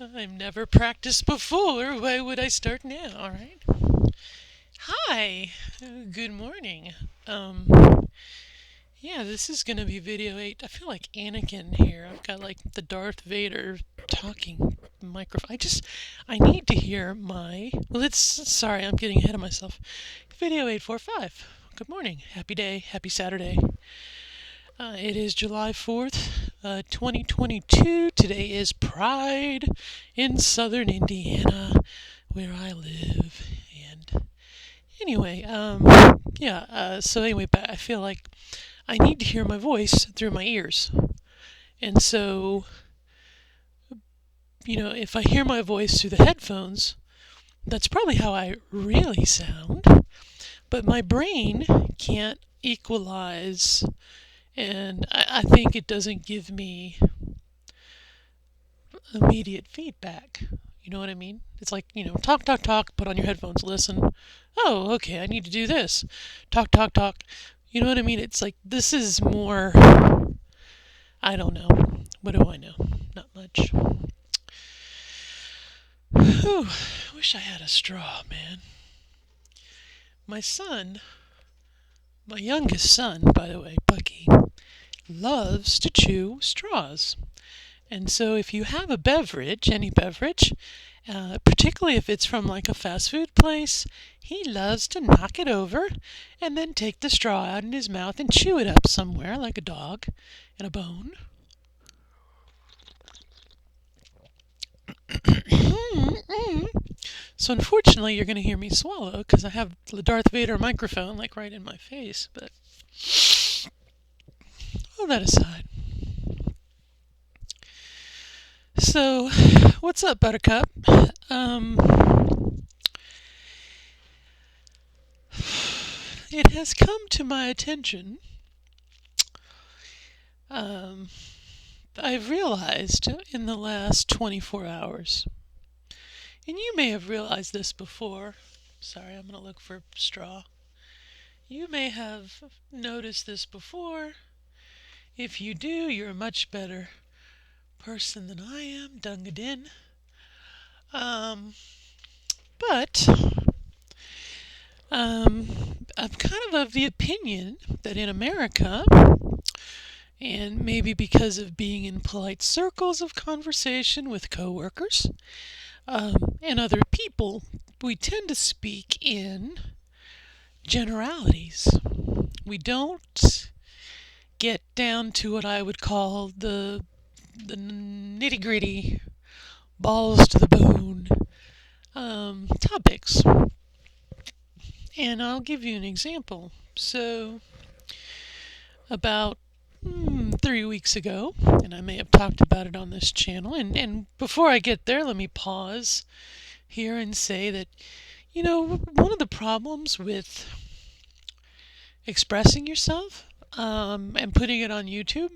I've never practiced before. Why would I start now? All right. Hi. Good morning. Um, yeah, this is gonna be video 8. I feel like Anakin here. I've got like the Darth Vader talking microphone. I need to hear my. Well, sorry, I'm getting ahead of myself. Video 845. Good morning. Happy day. Happy Saturday. It is July 4th, 2022. Today is Pride in southern Indiana, where I live. And anyway, but I feel like I need to hear my voice through my ears. And so, if I hear my voice through the headphones, that's probably how I really sound. But my brain can't equalize, and I think it doesn't give me immediate feedback. You know what I mean? It's like, talk, talk, talk, put on your headphones, listen. Oh, okay, I need to do this. Talk, talk, talk. You know what I mean? It's like, this is more, I don't know. What do I know? Not much. Whew, wish I had a straw, man. My son, my youngest son, by the way, Bucky, loves to chew straws. And so if you have a beverage, any beverage, particularly if it's from like a fast food place, he loves to knock it over and then take the straw out in his mouth and chew it up somewhere like a dog and a bone. So unfortunately, you're going to hear me swallow because I have the Darth Vader microphone like right in my face. But all that aside, so what's up, Buttercup? Um, it has come to my attention. Um, I've realized in the last 24 hours, and you may have realized this before. Sorry, I'm going to look for straw. You may have noticed this before. If you do, you're a much better person than I am, Dungadin. Um, but I'm kind of the opinion that in America, and maybe because of being in polite circles of conversation with coworkers and other people, we tend to speak in generalities. We don't get down to what I would call the nitty gritty, balls to the bone topics. And I'll give you an example. So, about 3 weeks ago, and I may have talked about it on this channel, and before I get there, let me pause here and say that, one of the problems with expressing yourself and putting it on YouTube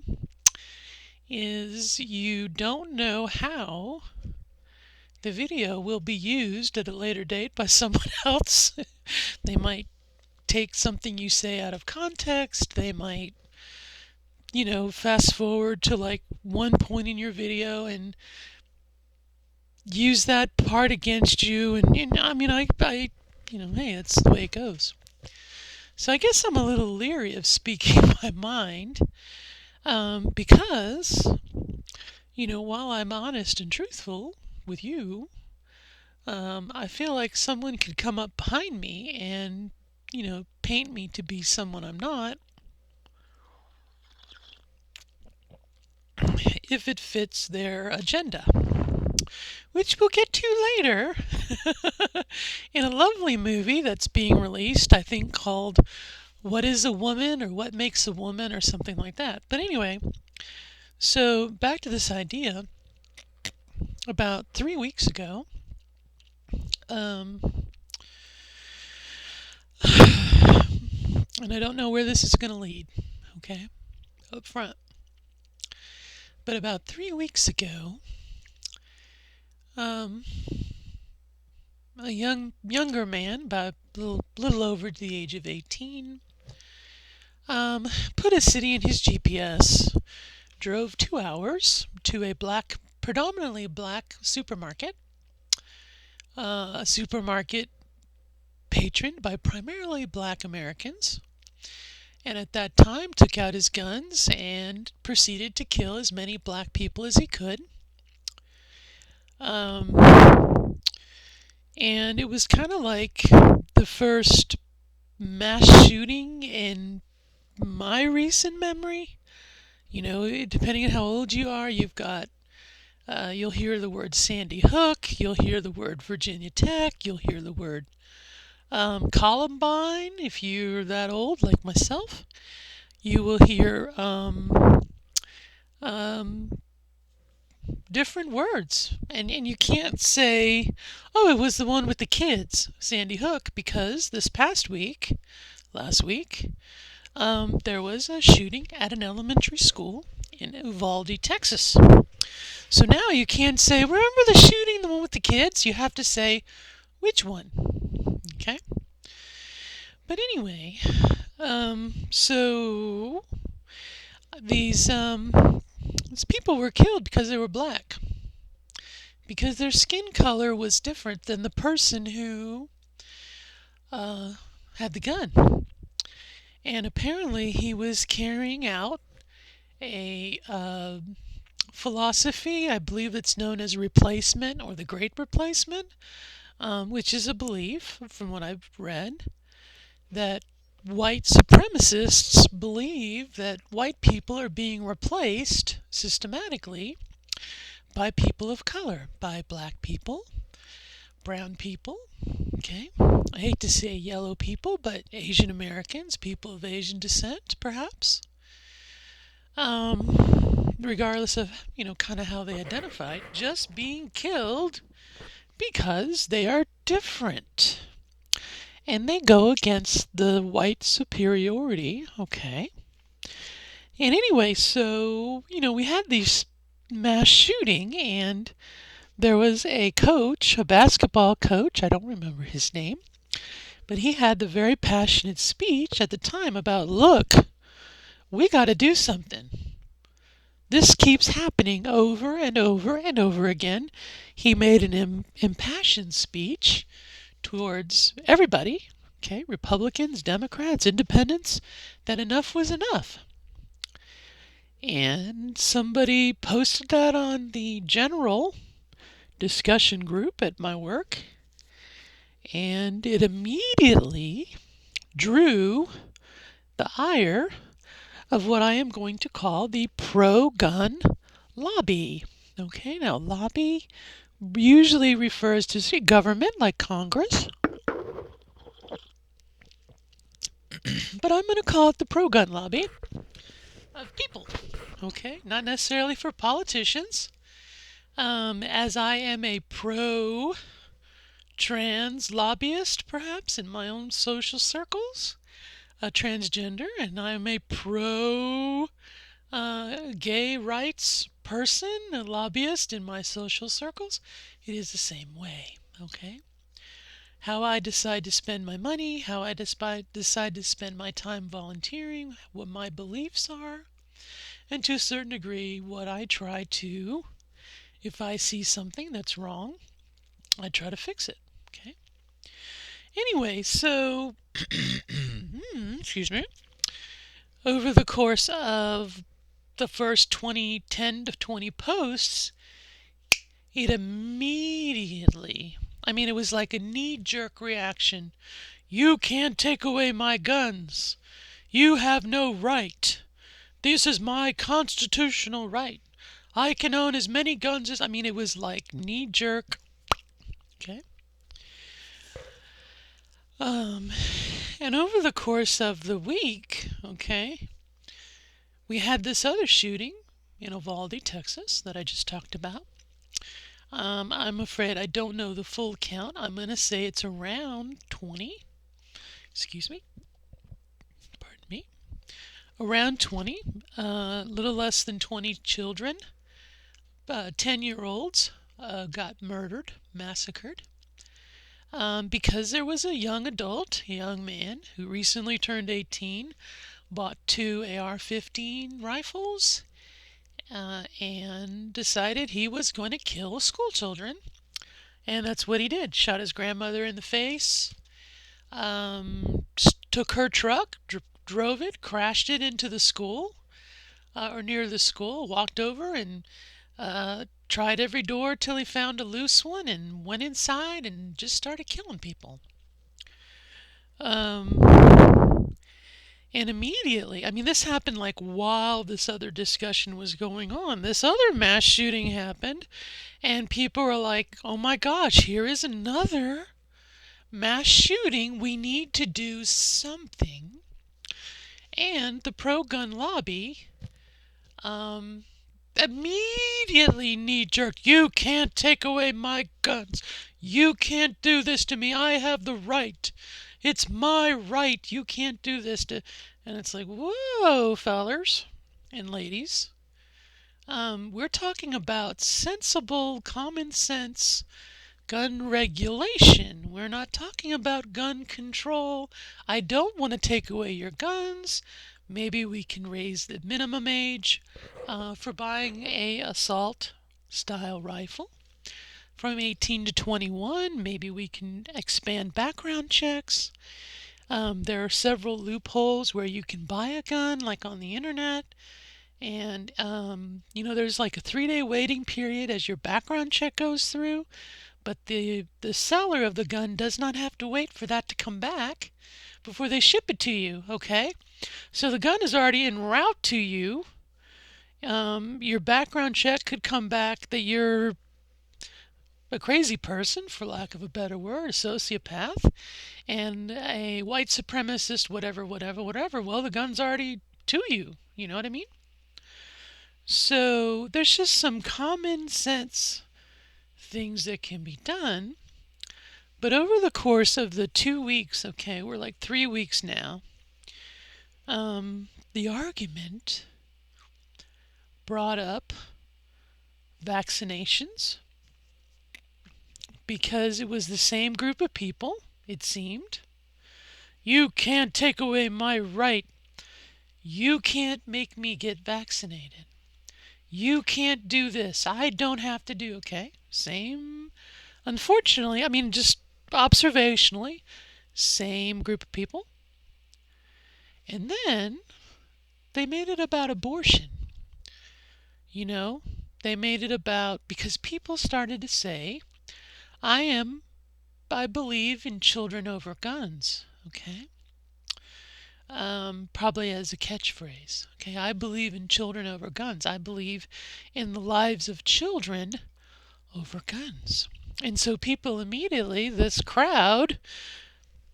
is you don't know how the video will be used at a later date by someone else. They might take something you say out of context. They might, fast forward to like one point in your video and use that part against you. And I mean, hey, it's the way it goes. So I guess I'm a little leery of speaking my mind because, while I'm honest and truthful with you, I feel like someone could come up behind me and, paint me to be someone I'm not if it fits their agenda, which we'll get to later in a lovely movie that's being released, I think called What is a Woman or What Makes a Woman or something like that. But anyway, so back to this idea. About 3 weeks ago, um, and I don't know where this is going to lead, okay, up front. But about 3 weeks ago, um, a younger man, about a little over the age of 18, put a city in his GPS drove 2 hours to a predominantly black supermarket, a supermarket patroned by primarily black Americans, and at that time took out his guns and proceeded to kill as many black people as he could. And it was kind of like the first mass shooting in my recent memory. Depending on how old you are, you'll hear the word Sandy Hook, you'll hear the word Virginia Tech, you'll hear the word Columbine. If you're that old, like myself, you will hear um, different words. And you can't say, oh, it was the one with the kids, Sandy Hook, because last week, there was a shooting at an elementary school in Uvalde, Texas. So now you can't say, remember the shooting, the one with the kids? You have to say, which one? Okay? But anyway, so these people were killed because they were black. Because their skin color was different than the person who had the gun. And apparently he was carrying out a philosophy, I believe it's known as replacement or the Great Replacement, which is a belief, from what I've read, that white supremacists believe that white people are being replaced systematically by people of color, by black people, brown people, okay? I hate to say yellow people, but Asian Americans, people of Asian descent, perhaps. Regardless of, kind of how they identify, just being killed because they are different. And they go against the white superiority, okay? And anyway, so, we had these mass shooting, and there was a coach, a basketball coach, I don't remember his name, but he had the very passionate speech at the time about, look, we got to do something. This keeps happening over and over and over again. He made an impassioned speech towards everybody, okay, Republicans, Democrats, Independents, that enough was enough. And somebody posted that on the general discussion group at my work, and it immediately drew the ire of what I am going to call the pro-gun lobby. Okay, now lobby usually refers to government like Congress, but I'm going to call it the pro-gun lobby of people. Okay, not necessarily for politicians. As I am a pro-trans lobbyist, perhaps, in my own social circles, a transgender, and I'm a pro-gay rights person, a lobbyist in my social circles. It is the same way, okay? How I decide to spend my money, how I decide to spend my time volunteering, what my beliefs are, and to a certain degree, what I try to, if I see something that's wrong, I try to fix it, okay? Anyway, so, excuse me, over the course of the first 10 to 20 posts, it immediately, it was like a knee-jerk reaction. You can't take away my guns. You have no right. This is my constitutional right. I can own as many guns as... it was like knee-jerk. Okay? And over the course of the week, okay, we had this other shooting in Uvalde, Texas, that I just talked about. I'm afraid I don't know the full count. I'm going to say it's around 20. Excuse me. Pardon me. Around 20. A little less than 20 children. 10-year-olds got murdered, massacred. Because there was a young man, who recently turned 18, bought 2 AR-15 rifles, and decided he was going to kill school children. And that's what he did. Shot his grandmother in the face, took her truck, drove it, crashed it into the school, or near the school, walked over and tried every door till he found a loose one and went inside and just started killing people. And immediately, I mean, this happened like while this other discussion was going on. This other mass shooting happened, and people were like, oh my gosh, here is another mass shooting. We need to do something. And the pro gun lobby immediately knee jerked, you can't take away my guns. You can't do this to me. I have the right. It's my right. You can't do this to. And it's like, whoa, fellers and ladies. We're talking about sensible, common sense gun regulation. We're not talking about gun control. I don't want to take away your guns. Maybe we can raise the minimum age for buying a assault style rifle from 18 to 21. Maybe we can expand background checks. There are several loopholes where you can buy a gun, like on the internet. And, there's like a 3-day waiting period as your background check goes through. But the seller of the gun does not have to wait for that to come back before they ship it to you, okay? So the gun is already en route to you. Your background check could come back that you're a crazy person, for lack of a better word, a sociopath, and a white supremacist, whatever, whatever, whatever. Well, the gun's already to you. You know what I mean? So there's just some common sense things that can be done. But over the course of the 2 weeks, okay, we're like 3 weeks now, the argument brought up vaccinations because it was the same group of people, it seemed. You can't take away my right. You can't make me get vaccinated. You can't do this. I don't have to do, okay? Same, unfortunately, I mean, just observationally, same group of people. And then they made it about abortion. They made it about, because people started to say, I believe in children over guns, okay? Probably as a catchphrase, okay? I believe in children over guns. I believe in the lives of children over guns. And so people immediately, this crowd,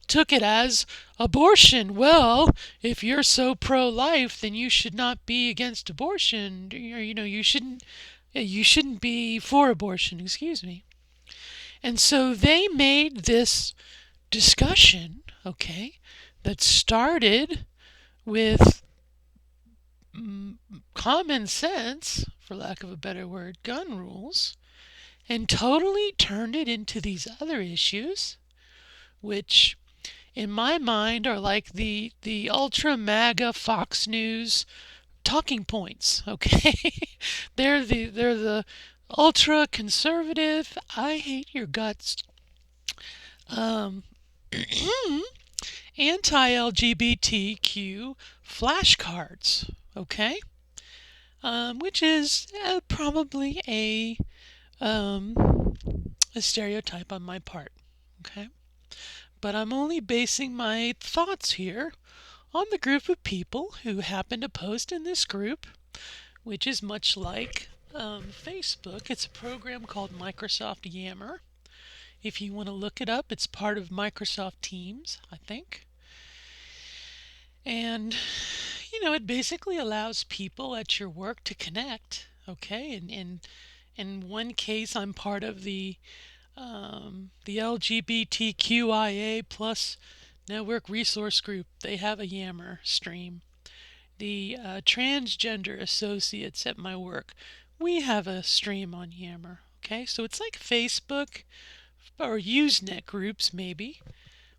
took it as abortion. Well, if you're so pro-life, then you should not be against abortion. Or, you shouldn't be for abortion, excuse me. And so they made this discussion, okay, that started with common sense, for lack of a better word, gun rules, and totally turned it into these other issues, which in my mind are like the ultra MAGA Fox News talking points, okay? they're the ultra conservative, I hate your guts, anti-LGBTQ flashcards, okay? Which is probably a stereotype on my part, okay? But I'm only basing my thoughts here on the group of people who happen to post in this group, which is much like Facebook. It's a program called Microsoft Yammer. If you want to look it up, it's part of Microsoft Teams, I think. And, it basically allows people at your work to connect, okay? And in one case, I'm part of the LGBTQIA plus network resource group. They have a Yammer stream. The transgender associates at my work, we have a stream on Yammer. Okay, so it's like Facebook or Usenet groups, maybe,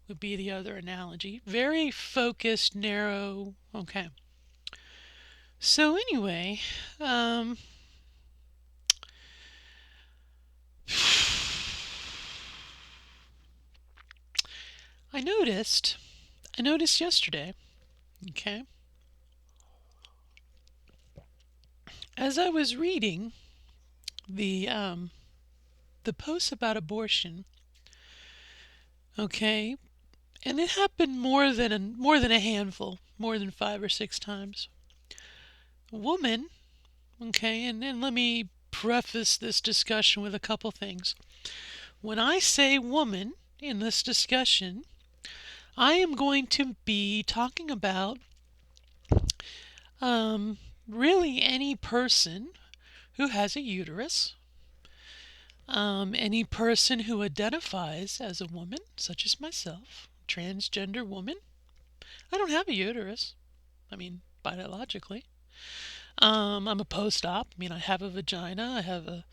would be the other analogy. Very focused, narrow. Okay. So anyway, um, I noticed. I noticed yesterday. Okay, as I was reading the posts about abortion. Okay, and it happened more than a handful, more than 5 or 6 times. A woman. Okay, and let me preface this discussion with a couple things. When I say woman in this discussion, I am going to be talking about um, really any person who has a uterus, any person who identifies as a woman, such as myself, transgender woman. I don't have a uterus. I mean, biologically. I'm a post-op. I mean, I have a vagina. I have a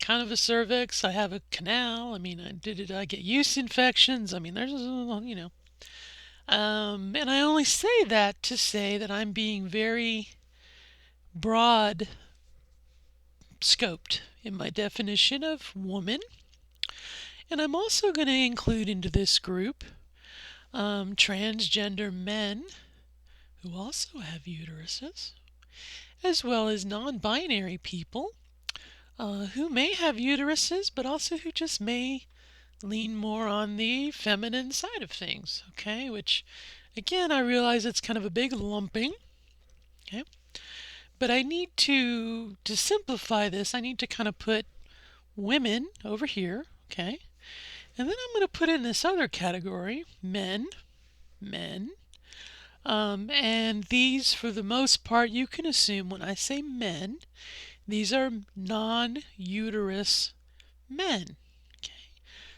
kind of a cervix. I have a canal. I mean, did I get yeast infections? I mean, there's. And I only say that to say that I'm being very broad scoped in my definition of woman. And I'm also going to include into this group transgender men who also have uteruses, as well as non-binary people who may have uteruses, but also who just may lean more on the feminine side of things, okay? Which, again, I realize it's kind of a big lumping, okay? But I need to simplify this, I need to kind of put women over here, okay? And then I'm going to put in this other category, men. And these, for the most part, you can assume when I say men, these are non-uterus men. Okay?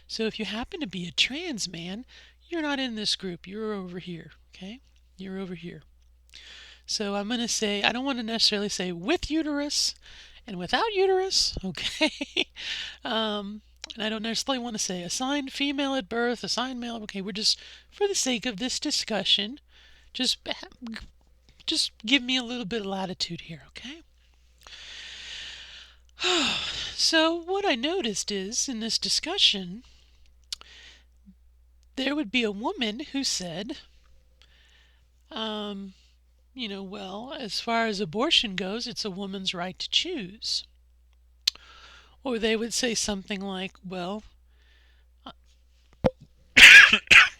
So if you happen to be a trans man, you're not in this group. You're over here. Okay? You're over here. So I'm going to say, I don't want to necessarily say with uterus and without uterus. Okay? And I don't necessarily want to say assigned female at birth, assigned male. Okay, we're just, for the sake of this discussion, just give me a little bit of latitude here, okay? So what I noticed is in this discussion, there would be a woman who said, well, as far as abortion goes, it's a woman's right to choose. Or they would say something like, well,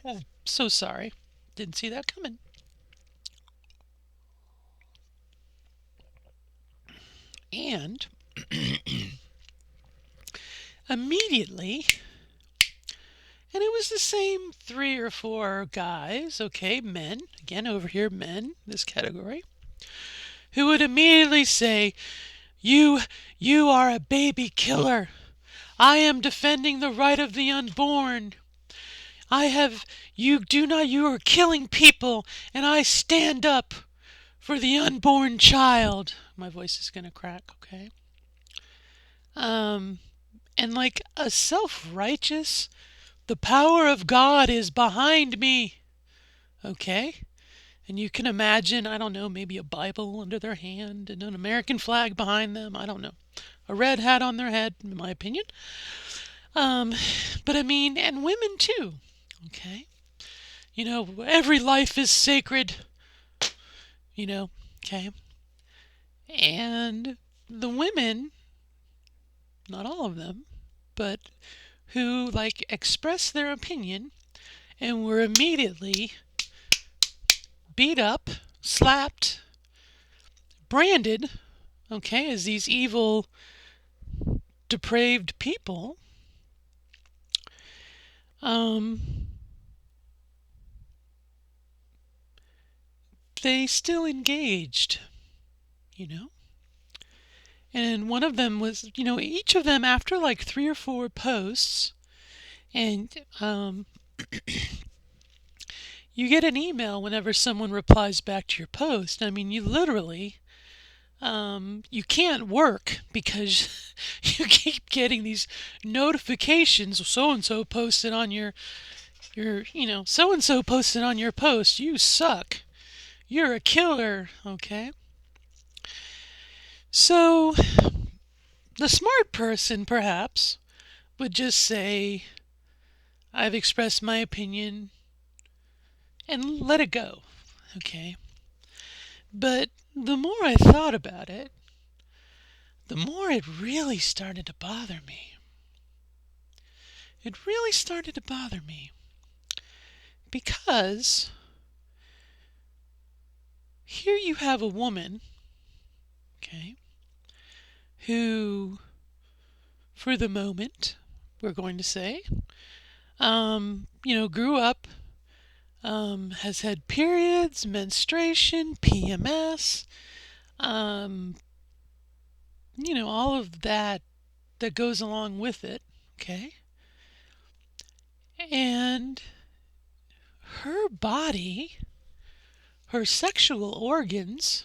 oh, so sorry, didn't see that coming. And immediately, and it was the same 3 or 4 guys, okay, men, again over here, men, this category, who would immediately say, you are a baby killer. I am defending the right of the unborn. You are killing people, and I stand up for the unborn child. My voice is going to crack, okay? And like a self-righteous, the power of God is behind me, okay? And you can imagine, I don't know, maybe a Bible under their hand and an American flag behind them. I don't know. A red hat on their head, in my opinion. But I mean, and women too, okay? Every life is sacred, okay? And the women, not all of them, but who like express their opinion and were immediately beat up, slapped, branded, okay, as these evil, depraved people, they still engaged, And one of them was, each of them after like 3 or 4 posts, and you get an email whenever someone replies back to your post. I mean, you literally, you can't work because you keep getting these notifications. So-and-so posted on your so-and-so posted on your post. You suck. You're a killer, okay? So, the smart person, perhaps, would just say, I've expressed my opinion and let it go. Okay. But the more I thought about it, the more it really started to bother me. It really started to bother me because here you have a woman, okay, who, for the moment, we're going to say, grew up, has had periods, menstruation, PMS, um, all of that goes along with it, okay? And her body, her sexual organs,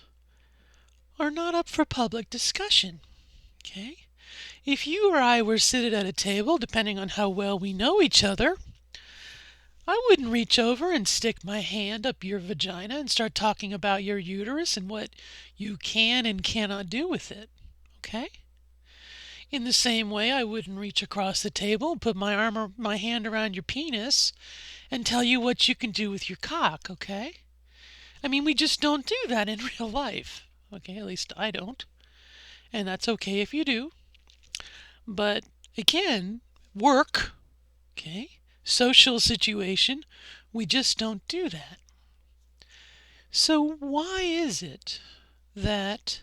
are not up for public discussion, okay? If you or I were seated at a table, depending on how well we know each other, I wouldn't reach over and stick my hand up your vagina and start talking about your uterus and what you can and cannot do with it, okay? In the same way, I wouldn't reach across the table and put my arm or my hand around your penis and tell you what you can do with your cock, okay? I mean, we just don't do that in real life, okay? At least I don't. And that's okay if you do. But again, work, okay? Social situation, we just don't do that. So why is it that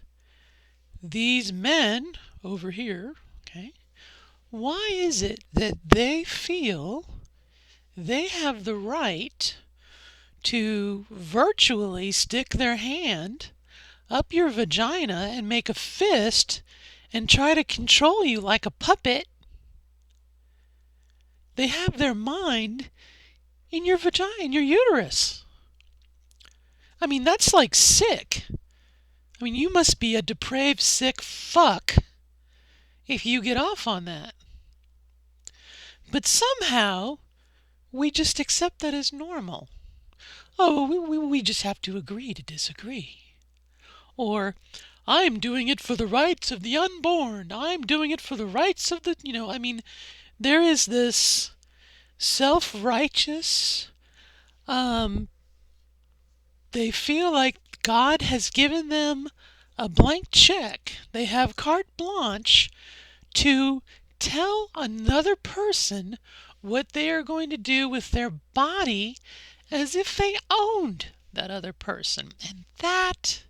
these men over here, okay, why is it that they feel they have the right to virtually stick their hand up your vagina and make a fist and try to control you like a puppet? They have their mind in your vagina, in your uterus. I mean, that's like sick. I mean, you must be a depraved, sick fuck if you get off on that. But somehow, we just accept that as normal. Oh, we just have to agree to disagree. Or, I'm doing it for the rights of the unborn. I'm doing it for the rights of the, there is this self-righteous, they feel like God has given them a blank check. They have carte blanche to tell another person what they are going to do with their body as if they owned that other person. And that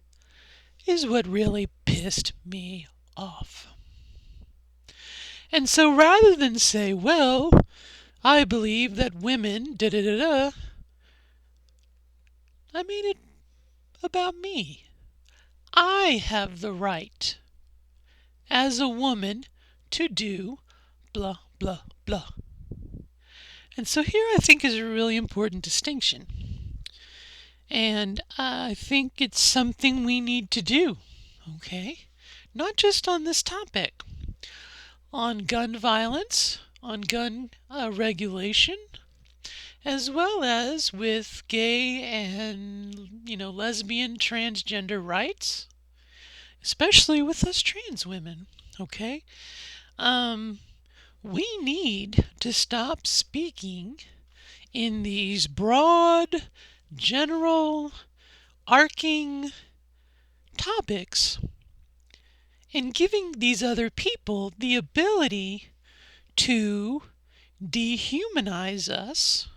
is what really pissed me off. And so rather than say, well, I believe that women, da da da da, I made it about me. I have the right as a woman to do blah, blah, blah. And so here I think is a really important distinction. And I think it's something we need to do, okay? Not just on this topic, on gun violence, on gun regulation, as well as with gay and, lesbian, transgender rights, especially with us trans women, okay? We need to stop speaking in these broad, general, arcing topics and giving these other people the ability to dehumanize us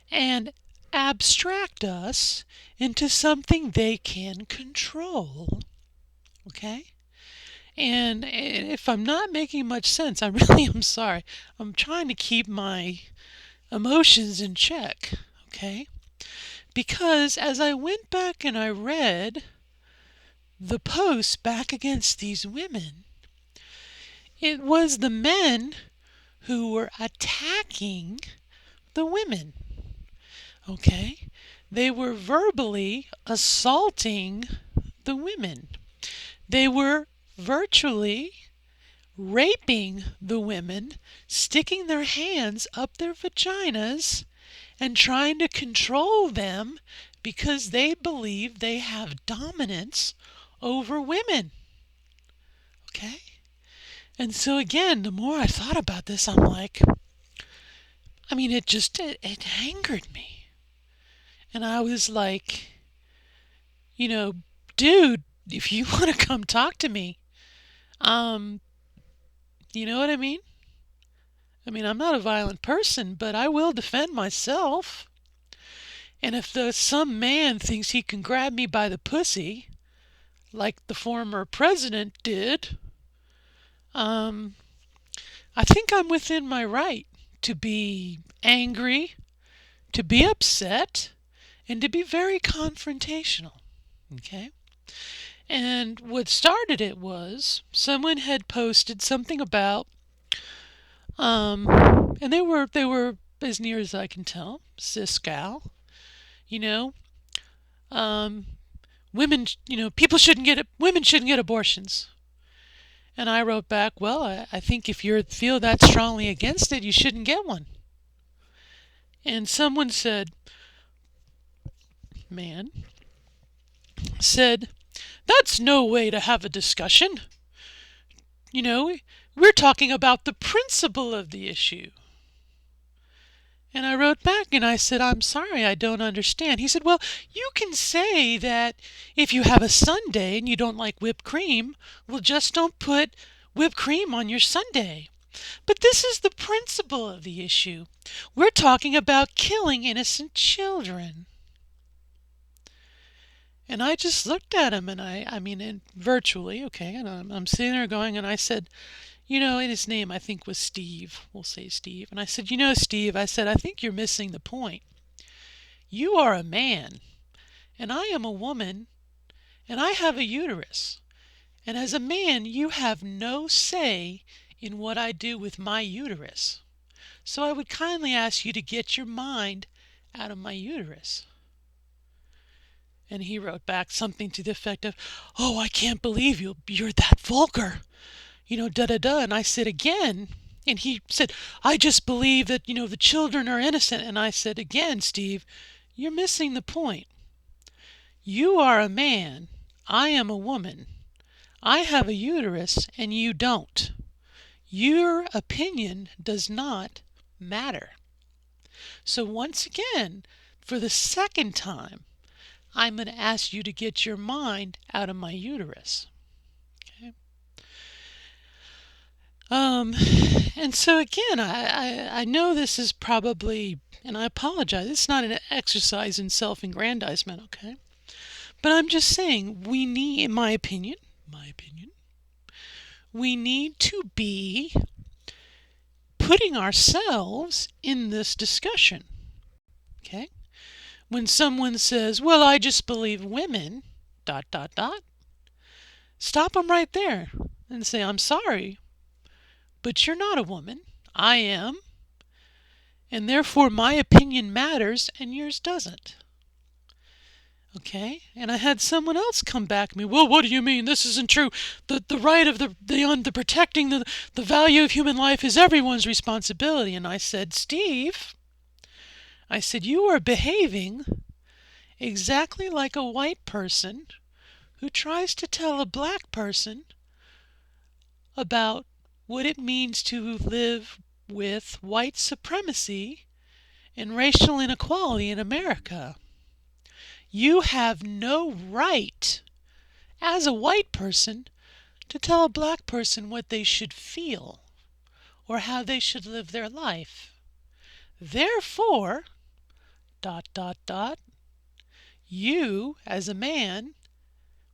and abstract us into something they can control. Okay? And if I'm not making much sense, I really am sorry. I'm trying to keep my emotions in check. Okay? Because as I went back and I read the posts back against these women, it was the men who were attacking the women. Okay? They were verbally assaulting the women. They were virtually raping the women, sticking their hands up their vaginas and trying to control them because they believe they have dominance over women. Okay? And so again, the more I thought about this, I'm like, I mean, it angered me. And I was like, you know, dude, if you want to come talk to me, um, you know what I mean? I mean, I'm not a violent person, but I will defend myself. And if some man thinks he can grab me by the pussy, like the former president did, um, I think I'm within my right to be angry, to be upset, and to be very confrontational. Okay? And what started it was someone had posted something about, and they were as near as I can tell, cis gal, you know, um, women, women shouldn't get abortions. And I wrote back, well, I think if you feel that strongly against it, you shouldn't get one. And someone said, man, said, that's no way to have a discussion. You know, we're talking about the principle of the issue. And I wrote back and I said, I'm sorry, I don't understand. He said, well, you can say that if you have a sundae and you don't like whipped cream, well, just don't put whipped cream on your sundae. But this is the principle of the issue. We're talking about killing innocent children. And I just looked at him and I mean, and virtually, okay, and I'm sitting there going, and I said, and his name I think was Steve. We'll say Steve. And I said, Steve, I said, I think you're missing the point. You are a man, and I am a woman, and I have a uterus. And as a man, you have no say in what I do with my uterus. So I would kindly ask you to get your mind out of my uterus. And he wrote back something to the effect of, oh, I can't believe you're that vulgar. Da-da-da. And I said again, and he said, I just believe that, the children are innocent. And I said again, Steve, you're missing the point. You are a man. I am a woman. I have a uterus and you don't. Your opinion does not matter. So once again, for the second time, I'm going to ask you to get your mind out of my uterus. Okay? And so again, I know this is probably, and I apologize, it's not an exercise in self-aggrandizement, okay? But I'm just saying, we need, in my opinion, we need to be putting ourselves in this discussion, okay? When someone says, well, I just believe women, ... Stop them right there and say, I'm sorry, but you're not a woman. I am. And therefore my opinion matters and yours doesn't. Okay? And I had someone else come back to me. Well, what do you mean? This isn't true. The right of the protecting the value of human life is everyone's responsibility. And I said, Steve, you are behaving exactly like a white person who tries to tell a black person about what it means to live with white supremacy and racial inequality in America. You have no right, as a white person, to tell a black person what they should feel or how they should live their life. Therefore, ... you, as a man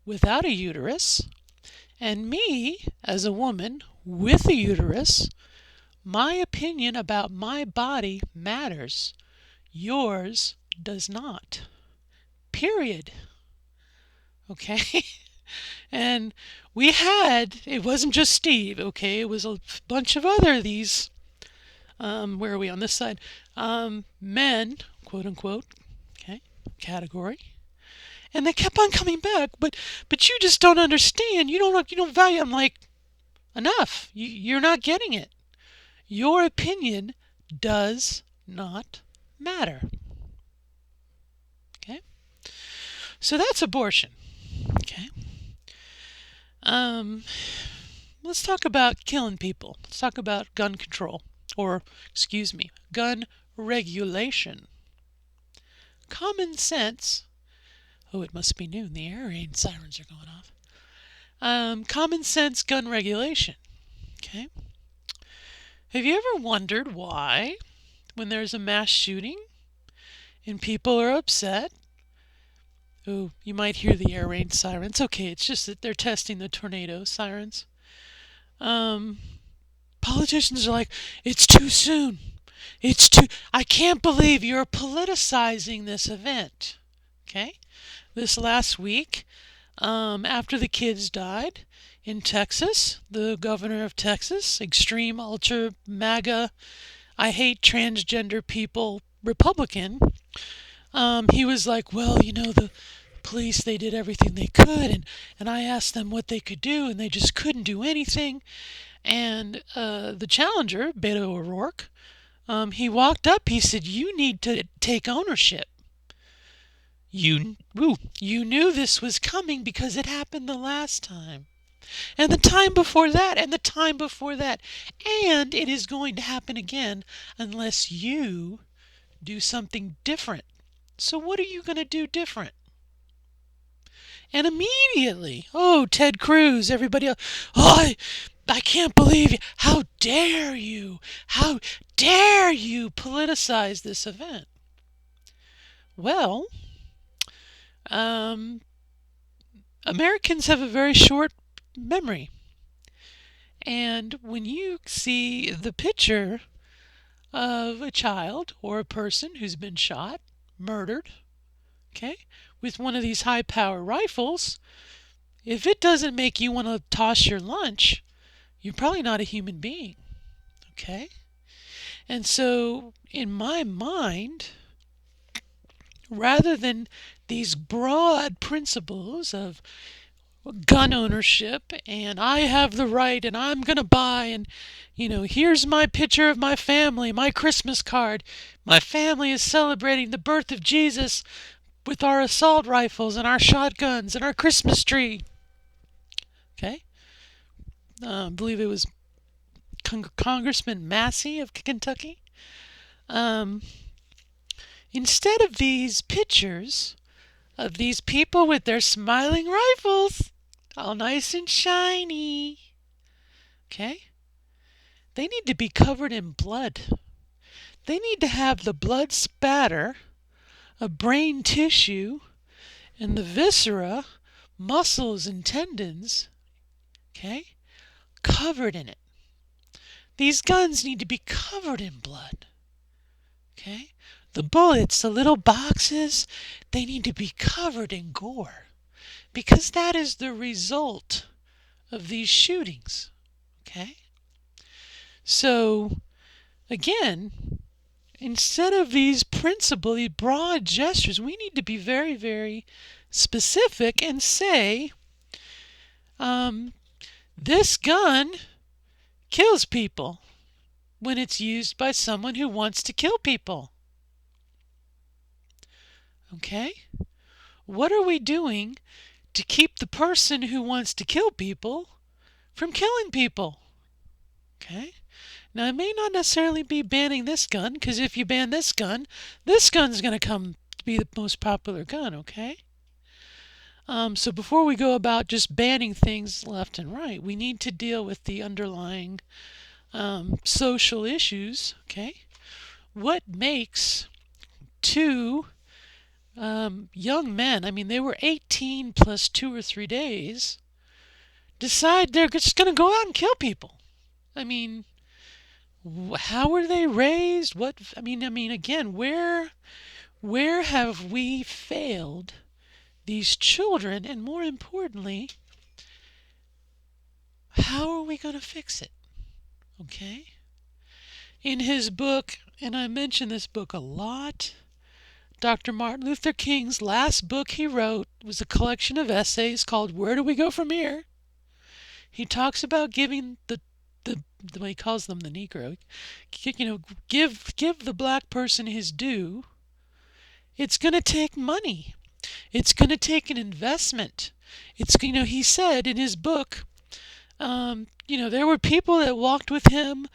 without a uterus, and me, as a woman with a uterus, my opinion about my body matters. Yours does not. Period. Okay? And it wasn't just Steve, okay? It was a bunch of other of these, where are we on this side? Men, quote unquote, okay, category. And they kept on coming back, but you just don't understand. You don't value. I'm like, enough. You're not getting it. Your opinion does not matter. Okay? So that's abortion. Okay? Um, let's talk about killing people. Let's talk about gun control, or, excuse me, gun regulation. Common sense. Oh, it must be noon. The air raid sirens are going off. Common sense gun regulation. Okay. Have you ever wondered why, when there's a mass shooting and people are upset, oh, you might hear the air raid sirens. Okay, it's just that they're testing the tornado sirens. Um, Politicians are like, it's too soon. I can't believe you're politicizing this event. Okay? This last week, after the kids died in Texas, the governor of Texas, extreme ultra MAGA, I hate transgender people Republican, he was like, well, the police, they did everything they could, and I asked them what they could do, and they just couldn't do anything. And the challenger, Beto O'Rourke, he walked up, he said, you need to take ownership. You knew this was coming because it happened the last time. And the time before that, and the time before that. And it is going to happen again unless you do something different. So what are you going to do different? And immediately, oh, Ted Cruz, everybody else, oh, I can't believe you. How dare you? How dare you politicize this event? Well, um, Americans have a very short memory. And when you see the picture of a child or a person who's been shot, murdered, okay, with one of these high power rifles, if it doesn't make you want to toss your lunch, you're probably not a human being, okay? And so, in my mind, rather than these broad principles of gun ownership and I have the right and I'm going to buy and here's my picture of my family, my Christmas card. My family is celebrating the birth of Jesus with our assault rifles and our shotguns and our Christmas tree. Okay? I believe it was Congressman Massey of Kentucky. Instead of these pictures of these people with their smiling rifles, all nice and shiny, okay? They need to be covered in blood. They need to have the blood spatter of brain tissue and the viscera, muscles and tendons, okay, covered in it. These guns need to be covered in blood, okay? The bullets, the little boxes, they need to be covered in gore because that is the result of these shootings, okay? So, again, instead of these principally broad gestures, we need to be very, very specific and say, this gun kills people when it's used by someone who wants to kill people. Okay? What are we doing to keep the person who wants to kill people from killing people? Okay? Now, it may not necessarily be banning this gun, because if you ban this gun's going to come to be the most popular gun, okay? So before we go about just banning things left and right, we need to deal with the underlying social issues, okay? What makes two young men, I mean, they were 18 plus 2 or 3 days, decide they're just going to go out and kill people? I mean, how were they raised? What I mean again, where have we failed these children, and more importantly, how are we going to fix it? Okay? In his book, and I mention this book a lot, Dr. Martin Luther King's last book he wrote was a collection of essays called Where Do We Go From Here? He talks about giving the way he calls them the Negro, give the black person his due. It's going to take money. It's going to take an investment. It's, he said in his book, there were people that walked with him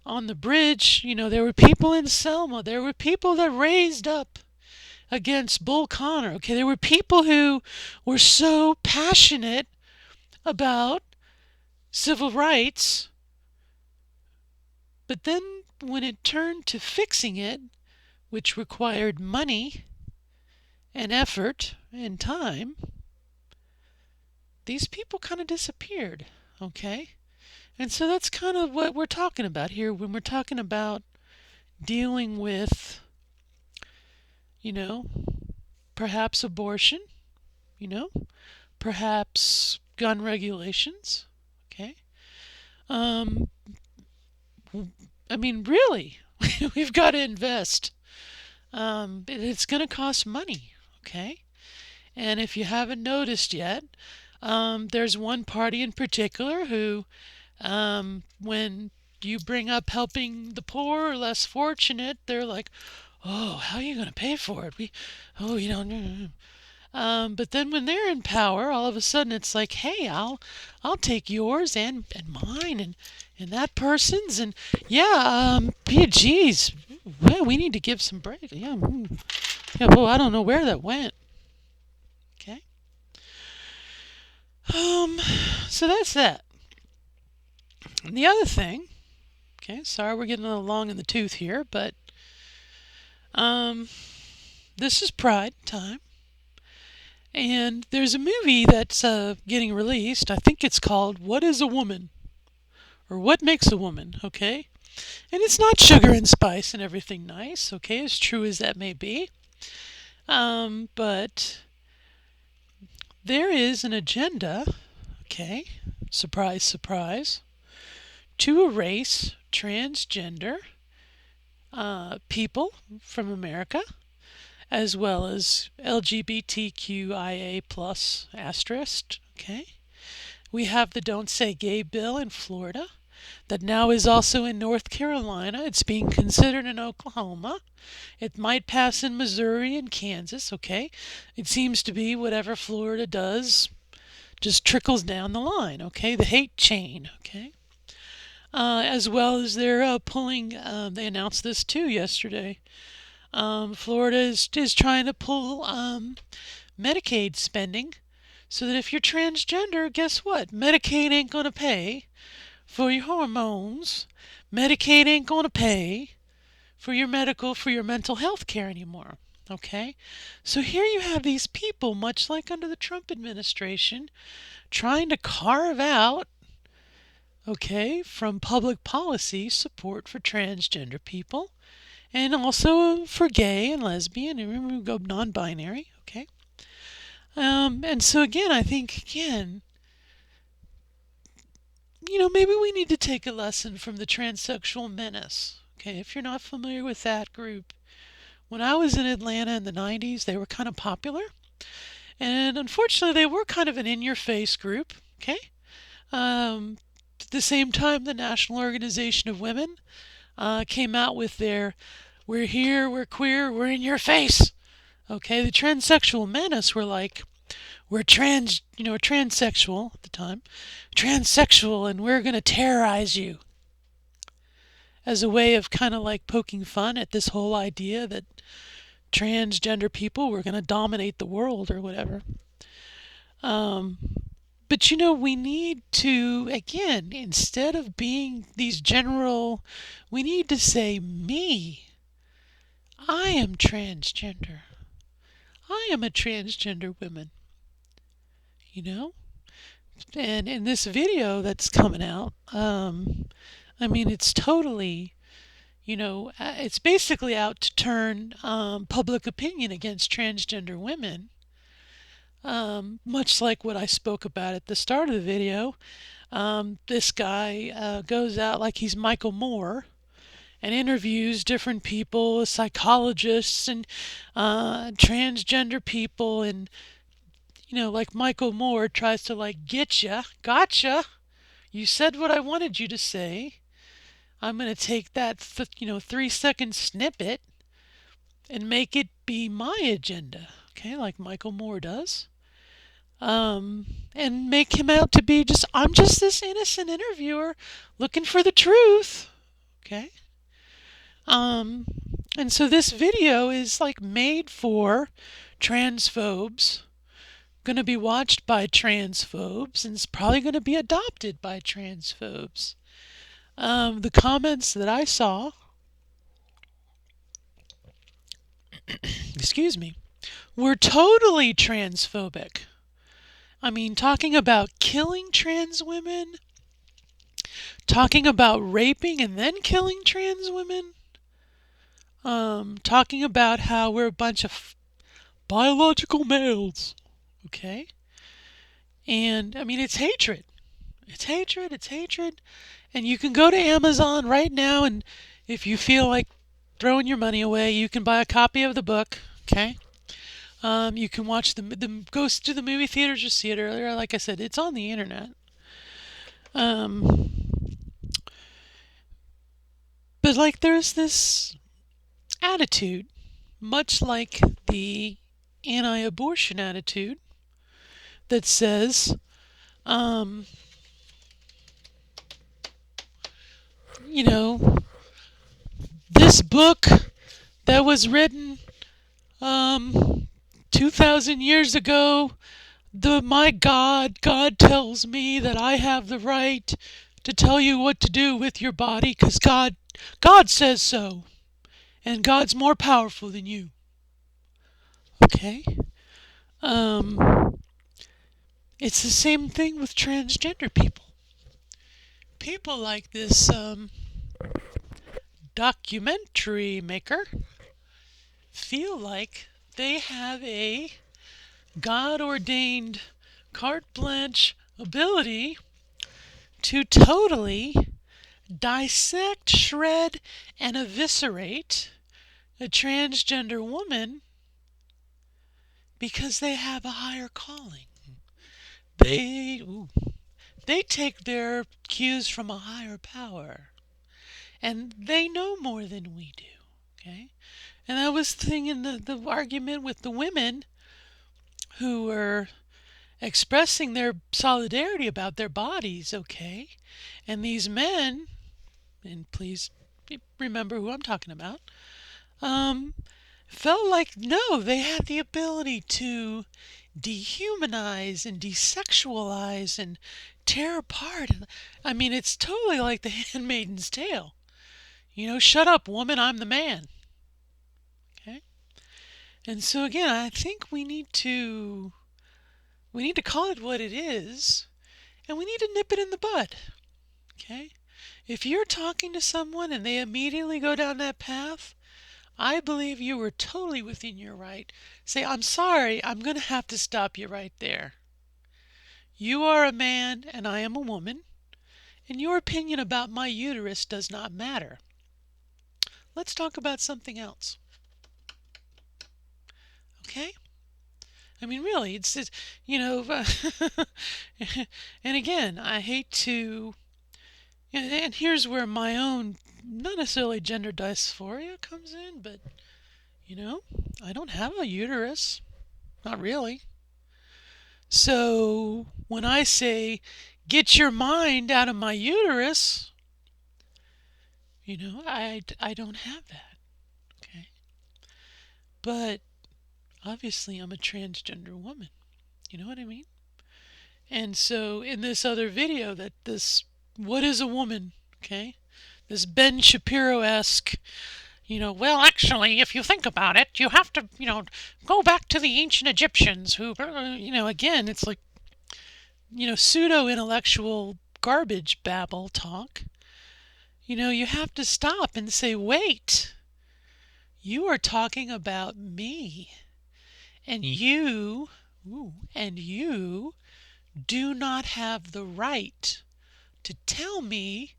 on the bridge. There were people in Selma. There were people that raised up against Bull Connor. Okay, there were people who were so passionate about civil rights, but then when it turned to fixing it, which required money and effort and time, these people kind of disappeared. Okay? And so that's kind of what we're talking about here when we're talking about dealing with, you know, perhaps abortion, you know, perhaps gun regulations. Okay? Um, I mean, really, we've got to invest. It's going to cost money. Okay? And if you haven't noticed yet, there's one party in particular who, when you bring up helping the poor or less fortunate, they're like, "Oh, how are you going to pay for it? You don't." But then when they're in power, all of a sudden it's like, "Hey, I'll take yours and mine and that person's and yeah, geez, well, we need to give some break. Yeah, yeah. Well, I don't know where that went. Okay. Um, so that's that. And the other thing, okay, sorry we're getting a little long in the tooth here, but um, this is Pride time, and there's a movie that's getting released. I think it's called "What Is a Woman?" or "What Makes a Woman?" Okay, and it's not sugar and spice and everything nice. Okay, as true as that may be, but there is an agenda. Okay, surprise, surprise, to erase transgender people from America, as well as LGBTQIA plus asterisk. Okay, we have the Don't Say Gay bill in Florida, that now is also in North Carolina. It's being considered in Oklahoma. It might pass in Missouri and Kansas. Okay, it seems to be whatever Florida does just trickles down the line. Okay, the hate chain. Okay. As well as they're pulling, they announced this too yesterday. Florida is trying to pull Medicaid spending so that if you're transgender, guess what? Medicaid ain't going to pay for your hormones. Medicaid ain't going to pay for your mental health care anymore. Okay? So here you have these people, much like under the Trump administration, trying to carve out, okay, from public policy support for transgender people and also for gay and lesbian and remember we go non-binary. Okay, and so again, I think maybe we need to take a lesson from the transsexual menace. Okay, if you're not familiar with that group, when I was in Atlanta in the 90s, they were kind of popular, and unfortunately, they were kind of an in-your-face group. Okay, at the same time, the National Organization of Women came out with their "We're here, we're queer, we're in your face." Okay, the transsexual menace were like, "We're transsexual at the time, transsexual, and we're going to terrorize you," as a way of kind of like poking fun at this whole idea that transgender people were going to dominate the world or whatever. Um, but we need to, again, instead of being these general, we need to say, "Me. I am transgender. I am a transgender woman." You know? And in this video that's coming out, I mean, it's totally, it's basically out to turn public opinion against transgender women. Much like what I spoke about at the start of the video, this guy goes out like he's Michael Moore and interviews different people, psychologists and transgender people, and like Michael Moore tries to like gotcha. You said what I wanted you to say. I'm going to take that 3-second snippet and make it be my agenda. Okay, like Michael Moore does. and make him out to be just, I'm just this innocent interviewer looking for the truth. Okay? Um, and so this video is like made for transphobes, going to be watched by transphobes, and it's probably going to be adopted by transphobes. The comments that I saw, excuse me, were totally transphobic. I mean, talking about killing trans women, talking about raping and then killing trans women, talking about how we're a bunch of biological males, okay? And, I mean, it's hatred. It's hatred, it's hatred. And you can go to Amazon right now, and if you feel like throwing your money away, you can buy a copy of the book, okay? You can watch go to the movie theaters or see it earlier. Like I said, it's on the internet. Um, but like there's this attitude, much like the anti-abortion attitude, that says, um, you know, this book that was written 2,000 years ago, God tells me that I have the right to tell you what to do with your body because God says so, and God's more powerful than you. Okay? Um, it's the same thing with transgender people. People like this documentary maker feel like they have a God ordained carte blanche ability to totally dissect, shred, and eviscerate a transgender woman because they have a higher calling. They take their cues from a higher power, and they know more than we do. Okay, and that was the thing in the argument with the women who were expressing their solidarity about their bodies. Okay, and these men, and please remember who I'm talking about, um, felt like no, they had the ability to dehumanize and desexualize and tear apart. I mean, it's totally like the Handmaid's Tale. Shut up, woman, I'm the man. Okay? And so again, I think we need to call it what it is, and we need to nip it in the bud. Okay? If you're talking to someone and they immediately go down that path, I believe you were totally within your right. Say, I'm sorry, I'm going to have to stop you right there. You are a man and I am a woman, and your opinion about my uterus does not matter. Let's talk about something else. Okay? I mean, really, it's and again, I hate to, and here's where my own, not necessarily gender dysphoria comes in, but, I don't have a uterus. Not really. So when I say, get your mind out of my uterus, I don't have that. Okay? But obviously I'm a transgender woman. You know what I mean? And so in this other video what is a woman? Okay? This Ben Shapiro-esque, well, actually, if you think about it, you have to, go back to the ancient Egyptians who, again, it's like, pseudo-intellectual garbage babble talk. You have to stop and say, wait, you are talking about me. And you do not have the right to tell me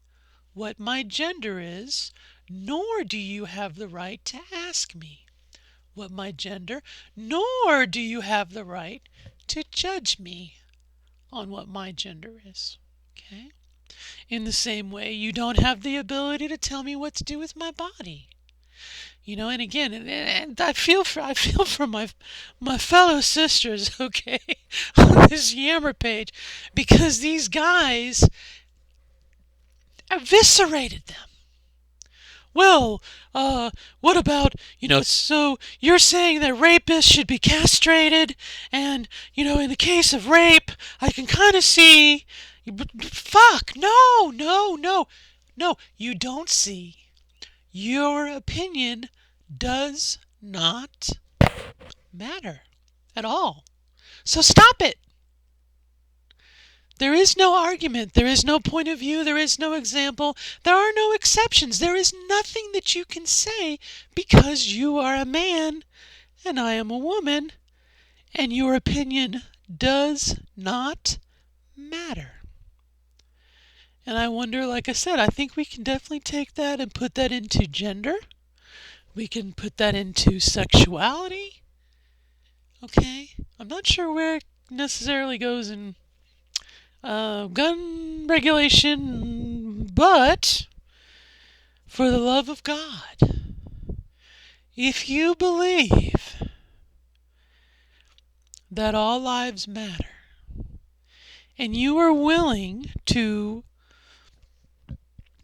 what my gender is, nor do you have the right to ask me what my gender, nor do you have the right to judge me on what my gender is. Okay? In the same way, you don't have the ability to tell me what to do with my body. And again, and I feel for my fellow sisters, okay, on this Yammer page, because these guys eviscerated them. Well, what about, so you're saying that rapists should be castrated, and, in the case of rape, I can kind of see, fuck, no, no, no, no, you don't see. Your opinion does not matter at all. So stop it. There is no argument. There is no point of view. There is no example. There are no exceptions. There is nothing that you can say because you are a man and I am a woman, and your opinion does not matter. And I wonder, like I said, I think we can definitely take that and put that into gender. We can put that into sexuality. Okay? I'm not sure where it necessarily goes in gun regulation, but for the love of God, if you believe that all lives matter, and you are willing to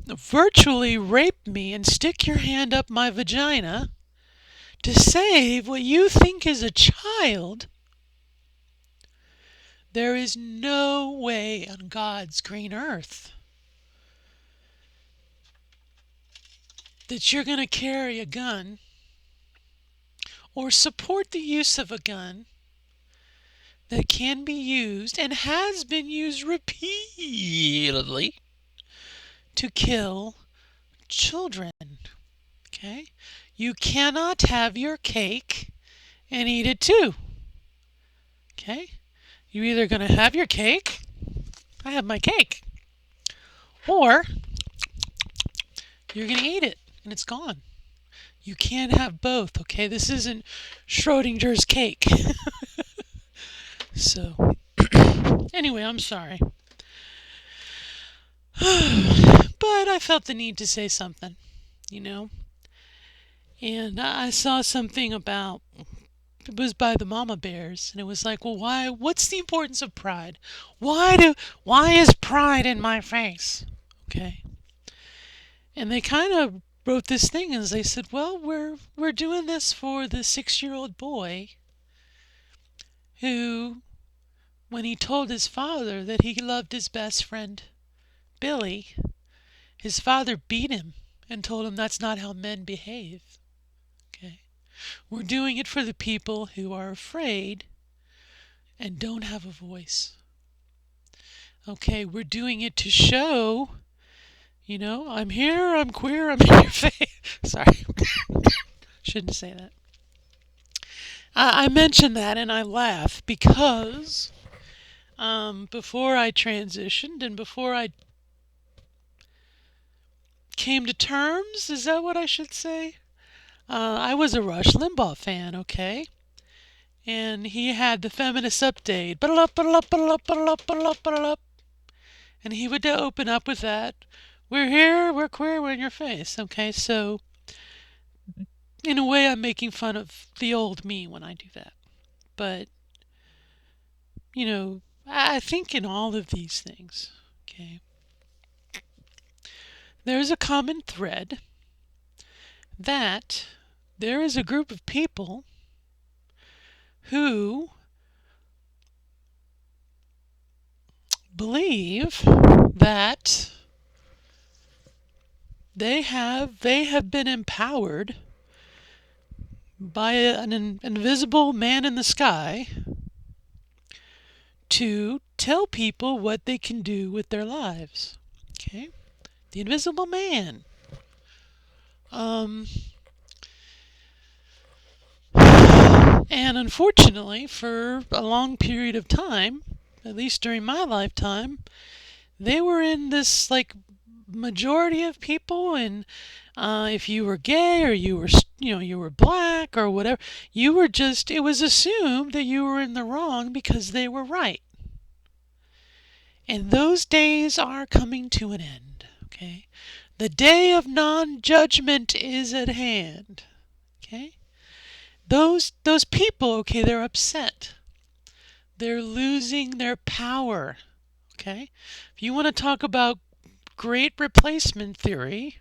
virtually rape me and stick your hand up my vagina to save what you think is a child, there is no way on God's green earth that you're going to carry a gun or support the use of a gun that can be used and has been used repeatedly to kill children. Okay? You cannot have your cake and eat it too. Okay? You're either going to have your cake, I have my cake, or you're going to eat it and it's gone. You can't have both, okay? This isn't Schrodinger's cake. So, anyway, I'm sorry. But I felt the need to say something, And I saw something about, it was by the Mama Bears, and it was like, well, what's the importance of pride? Why is pride in my face? Okay. And they kind of wrote this thing as they said, well, we're doing this for the 6-year-old boy who, when he told his father that he loved his best friend Billy, his father beat him and told him that's not how men behave. Okay? We're doing it for the people who are afraid and don't have a voice. Okay, we're doing it to show, I'm here, I'm queer, I'm in your face. Sorry. Shouldn't say that. I mentioned that and I laugh because before I transitioned and before I came to terms, is that what I should say? I was a Rush Limbaugh fan, okay? And he had the feminist update. And he would open up with that. We're here, we're queer, we're in your face. Okay, so in a way I'm making fun of the old me when I do that. But, I think in all of these things, okay, there's a common thread that there is a group of people who believe that they have been empowered by an invisible man in the sky to tell people what they can do with their lives. Okay? The invisible man. And unfortunately, for a long period of time, at least during my lifetime, they were in this majority of people, and if you were gay or you were black or whatever, it was assumed that you were in the wrong because they were right. And those days are coming to an end, okay? The day of non-judgment is at hand, Okay? Those people, okay, they're upset. They're losing their power. Okay? If you want to talk about great replacement theory,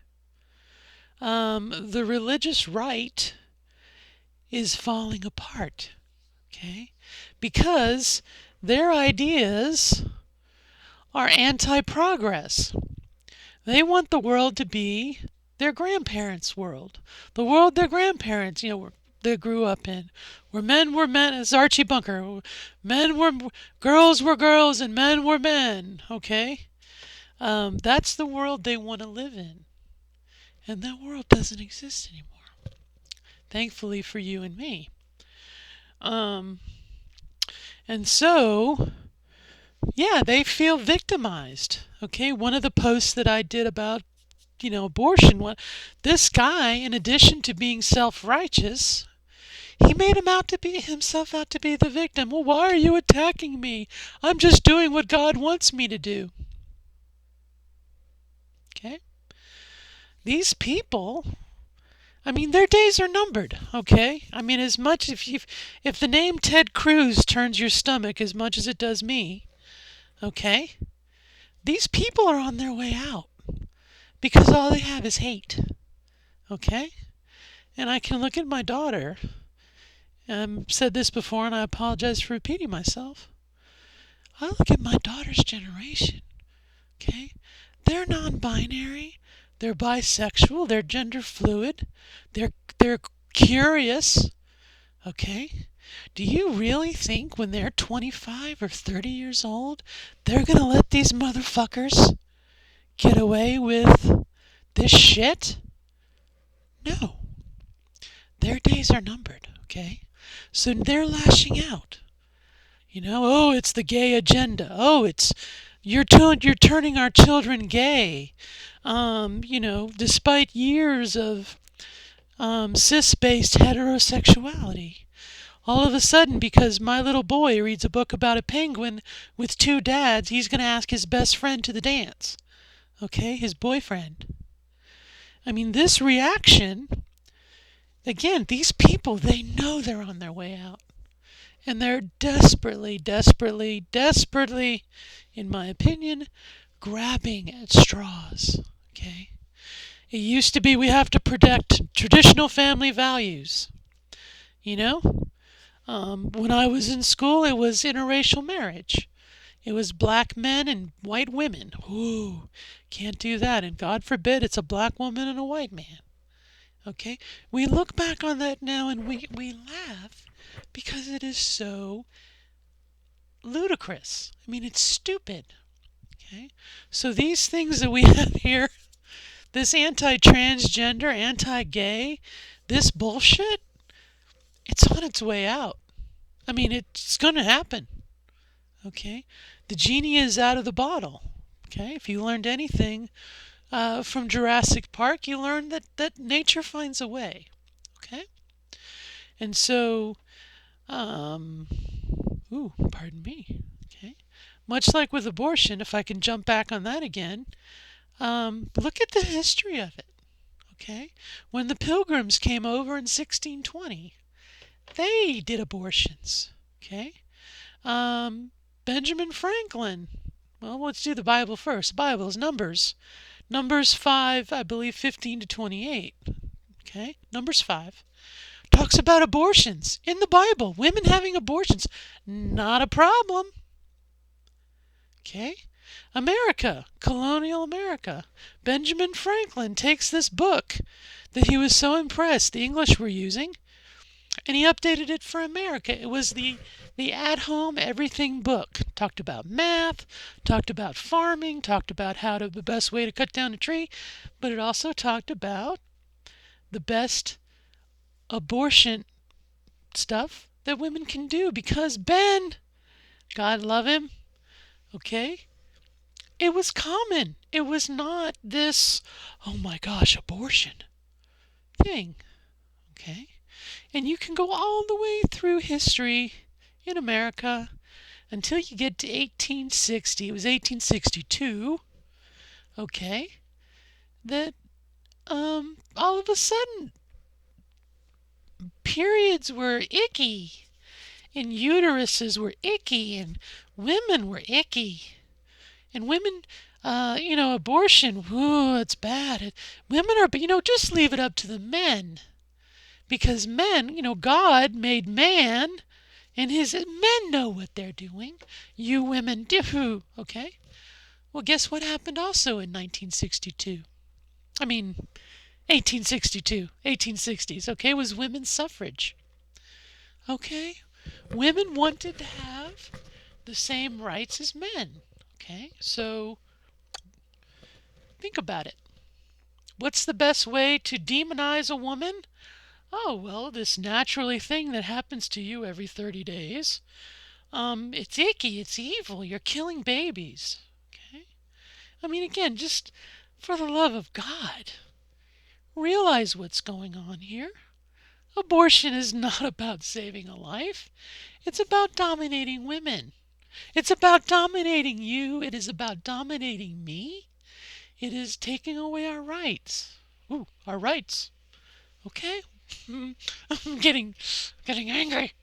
the religious right is falling apart. Okay? Because their ideas are anti-progress. They want the world to be their grandparents' world, the world their grandparents, they grew up in, where men were men. As Archie Bunker, girls were girls, and men were men. Okay, that's the world they want to live in, and that world doesn't exist anymore. Thankfully for you and me. Um, and so, yeah, they feel victimized. Okay, one of the posts that I did about abortion. This guy, in addition to being self-righteous, he made himself out to be the victim. Well, why are you attacking me? I'm just doing what God wants me to do. Okay? These people, I mean, their days are numbered. Okay? I mean, as much if the name Ted Cruz turns your stomach as much as it does me, okay? These people are on their way out because all they have is hate. Okay? And I can look at my daughter. I've said this before, and I apologize for repeating myself. I look at my daughter's generation. Okay, they're non-binary, they're bisexual, they're gender fluid, they're curious. Okay, do you really think when they're 25 or 30 years old, they're gonna let these motherfuckers get away with this shit? No, their days are numbered. Okay, so they're lashing out. Oh, it's the gay agenda. Oh, you're turning our children gay. Despite years of cis-based heterosexuality, all of a sudden, because my little boy reads a book about a penguin with two dads, he's going to ask his best friend to the dance. Okay, his boyfriend. I mean, this reaction. Again, these people, they know they're on their way out. And they're desperately, desperately, desperately, in my opinion, grabbing at straws. Okay? It used to be we have to protect traditional family values. When I was in school, it was interracial marriage. It was black men and white women. Ooh, can't do that. And God forbid it's a black woman and a white man. Okay? We look back on that now and we laugh because it is so ludicrous. I mean, it's stupid. Okay? So these things that we have here, this anti-transgender, anti-gay, this bullshit, it's on its way out. I mean, it's going to happen. Okay? The genie is out of the bottle. Okay? If you learned anything from Jurassic Park, you learned that nature finds a way. Okay? And so, pardon me. Okay? Much like with abortion, if I can jump back on that again, look at the history of it. Okay? When the Pilgrims came over in 1620, they did abortions. Okay? Benjamin Franklin. Well, let's do the Bible first. The Bible is Numbers. Numbers 5, I believe 15 to 28. Okay? Numbers 5 talks about abortions in the Bible. Women having abortions, not a problem. Okay? America, colonial America. Benjamin Franklin takes this book that he was so impressed the English were using, and he updated it for America. It was the at-home everything book. Talked about math, talked about farming, talked about the best way to cut down a tree, but it also talked about the best abortion stuff that women can do because Ben, God love him, okay, it was common. It was not this, oh my gosh, abortion thing, okay? And you can go all the way through history in America until you get to 1860. It was 1862, okay, that all of a sudden periods were icky, and uteruses were icky, and women were icky. And women, abortion, whoo, it's bad. Women are, just leave it up to the men. Because men, God made man, and his men know what they're doing. You women do, okay? Well, guess what happened also in 1962? I mean, 1862, 1860s, okay, was women's suffrage. Okay? Women wanted to have the same rights as men. Okay? So think about it. What's the best way to demonize a woman? Oh, well, this naturally thing that happens to you every 30 days. It's icky, it's evil, you're killing babies. Okay? I mean, again, just for the love of God, realize what's going on here. Abortion is not about saving a life. It's about dominating women. It's about dominating you. It is about dominating me. It is taking away our rights. Ooh, our rights. Okay? I'm getting angry.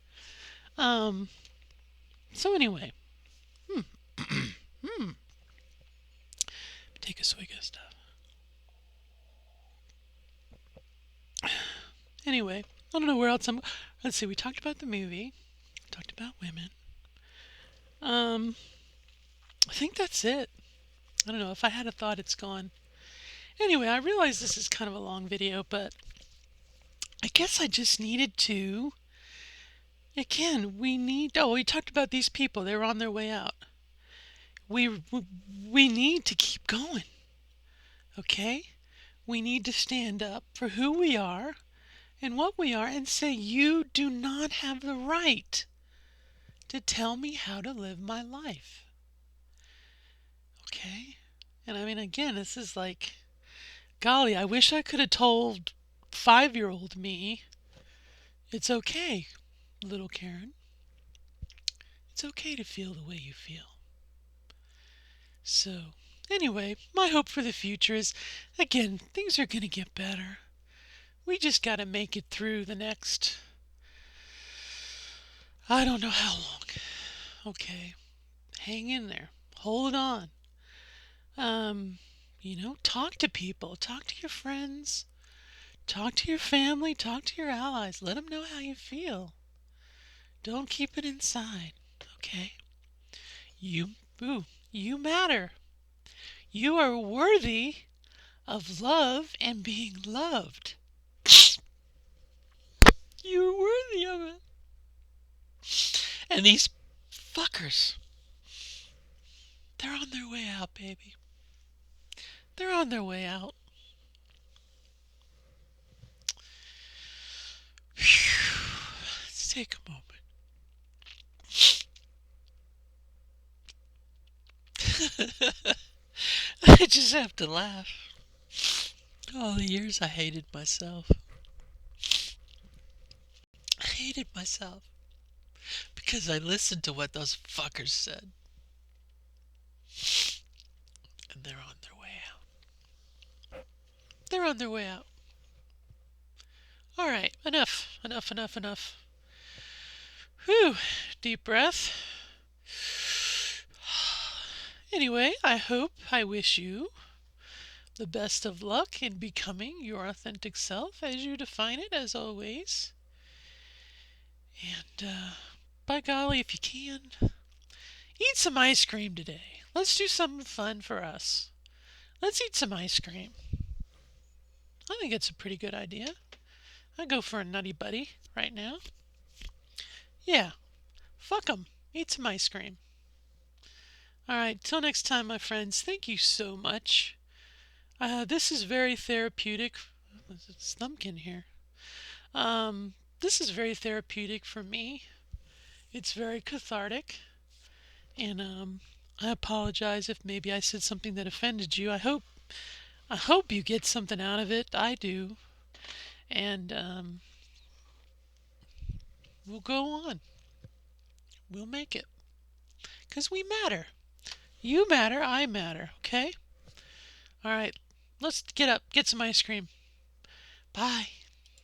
Um, so anyway. Take a swig of stuff. Anyway, I don't know where else I'm. Let's see. We talked about the movie. We talked about women. I think that's it. I don't know. If I had a thought, it's gone. Anyway, I realize this is kind of a long video, but I guess I just needed to. Again, we talked about these people. They're on their way out. We need to keep going. Okay? We need to stand up for who we are and what we are and say, you do not have the right to tell me how to live my life. Okay? And I mean, again, this is like, golly, I wish I could have told 5-year-old me, it's okay, little Karen. It's okay to feel the way you feel. So, anyway, my hope for the future is, again, things are going to get better. We just got to make it through the next, I don't know how long. Okay, hang in there. Hold on. Talk to people. Talk to your friends. Talk to your family. Talk to your allies. Let them know how you feel. Don't keep it inside. Okay? You, you matter. You are worthy of love and being loved. You're worthy of it. And these fuckers, they're on their way out, baby. They're on their way out. Let's take a moment. I just have to laugh. All the years I hated myself. I hated myself because I listened to what those fuckers said. And they're on their way out. They're on their way out. All right, enough. Whew, deep breath. Anyway, I wish you the best of luck in becoming your authentic self as you define it, as always. And by golly, if you can, eat some ice cream today. Let's do something fun for us. Let's eat some ice cream. I think it's a pretty good idea. I'd go for a Nutty Buddy right now. Yeah, fuck 'em. Eat some ice cream. All right, till next time, my friends. Thank you so much. This is very therapeutic. There's a Slumpkin here. This is very therapeutic for me. It's very cathartic. And I apologize if maybe I said something that offended you. I hope you get something out of it. I do. And we'll go on. We'll make it. Because we matter. You matter, I matter, okay? All right, let's get up, get some ice cream. Bye.